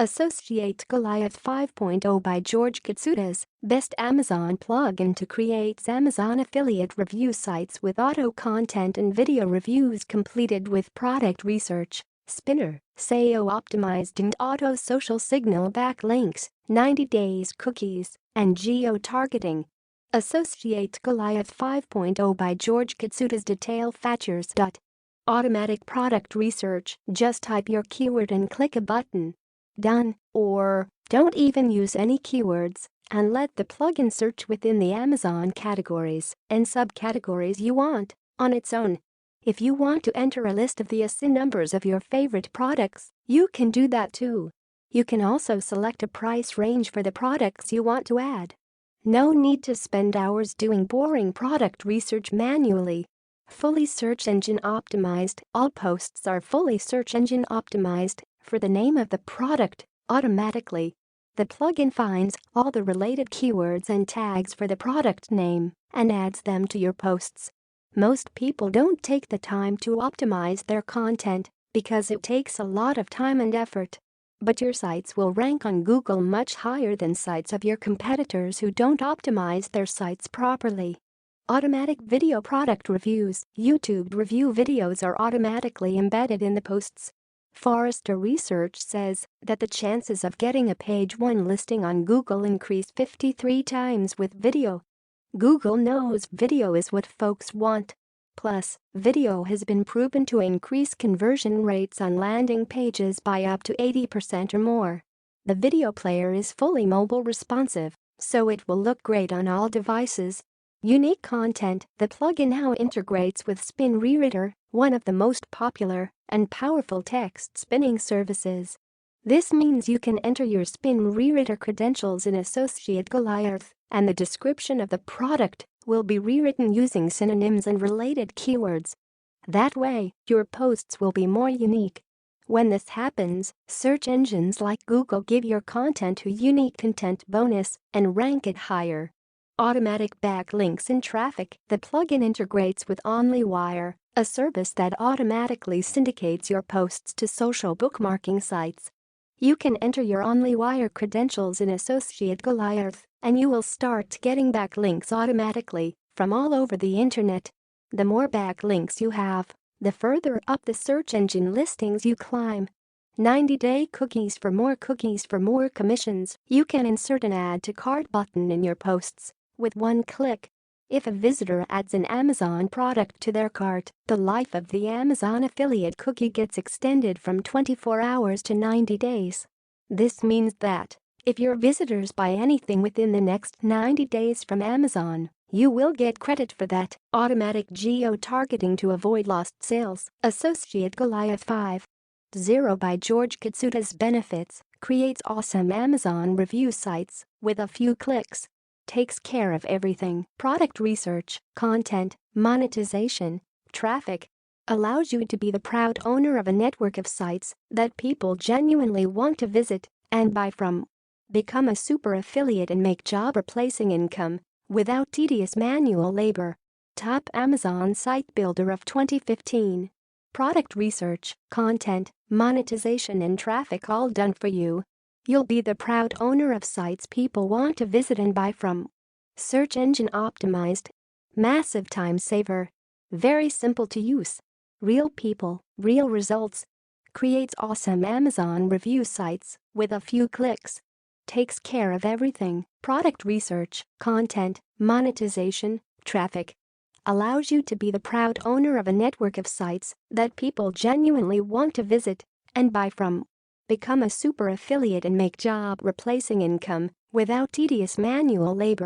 Associate Goliath 5.0 by George Katsoudas, best Amazon plugin to create Amazon affiliate review sites with auto content and video reviews completed with product research, spinner, SEO optimized and auto social signal backlinks, 90 days cookies, and geo-targeting. Associate Goliath 5.0 by George Katsoudas detail Fatures. Automatic product research, just type your keyword and click a button. Done. Or, don't even use any keywords and let the plugin search within the Amazon categories and subcategories you want on its own. If you want to enter a list of the ASIN numbers of your favorite products, you can do that too. You can also select a price range for the products you want to add. No need to spend hours doing boring product research manually. Fully search engine optimized. All posts are fully search engine optimized for the name of the product automatically. The plugin finds all the related keywords and tags for the product name and adds them to your posts. Most people don't take the time to optimize their content because it takes a lot of time and effort. But your sites will rank on Google much higher than sites of your competitors who don't optimize their sites properly. Automatic video product reviews. YouTube review videos are automatically embedded in the posts. Forrester research says that the chances of getting a page 1 listing on Google increase 53 times with video. Google knows video is what folks want. Plus, video has been proven to increase conversion rates on landing pages by up to 80% or more. The video player is fully mobile responsive, so it will look great on all devices. Unique content. The plugin now integrates with Spin Rereader, one of the most popular and powerful text spinning services. This means you can enter your Spin Rereader credentials in Associate Goliath, and the description of the product will be rewritten using synonyms and related keywords. That way, your posts will be more unique. When this happens, search engines like Google give your content a unique content bonus and rank it higher. Automatic backlinks and traffic. The plugin integrates with OnlyWire, a service that automatically syndicates your posts to social bookmarking sites. You can enter your OnlyWire credentials in Associate Goliath, and you will start getting backlinks automatically from all over the internet. The more backlinks you have, the further up the search engine listings you climb. 90-day cookies. For more commissions. You can insert an add to cart button in your posts with one click. If a visitor adds an Amazon product to their cart, the life of the Amazon affiliate cookie gets extended from 24 hours to 90 days. This means that if your visitors buy anything within the next 90 days from Amazon, you will get credit for that. Automatic geo-targeting to avoid lost sales. Associate Goliath 5.0 by George Katsoudas benefits. Creates awesome Amazon review sites with a few clicks. Takes care of everything. Product research, content, monetization, traffic. Allows you to be the proud owner of a network of sites that people genuinely want to visit and buy from. Become a super affiliate and make job replacing income without tedious manual labor. Top Amazon site builder of 2015. Product research, content, monetization and traffic all done for you. You'll be the proud owner of sites people want to visit and buy from. Search engine optimized. Massive time saver. Very simple to use. Real people, real results. Creates awesome Amazon review sites with a few clicks. Takes care of everything. Product research, content, monetization, traffic. Allows you to be the proud owner of a network of sites that people genuinely want to visit and buy from. Become a super affiliate and make job replacing income without tedious manual labor.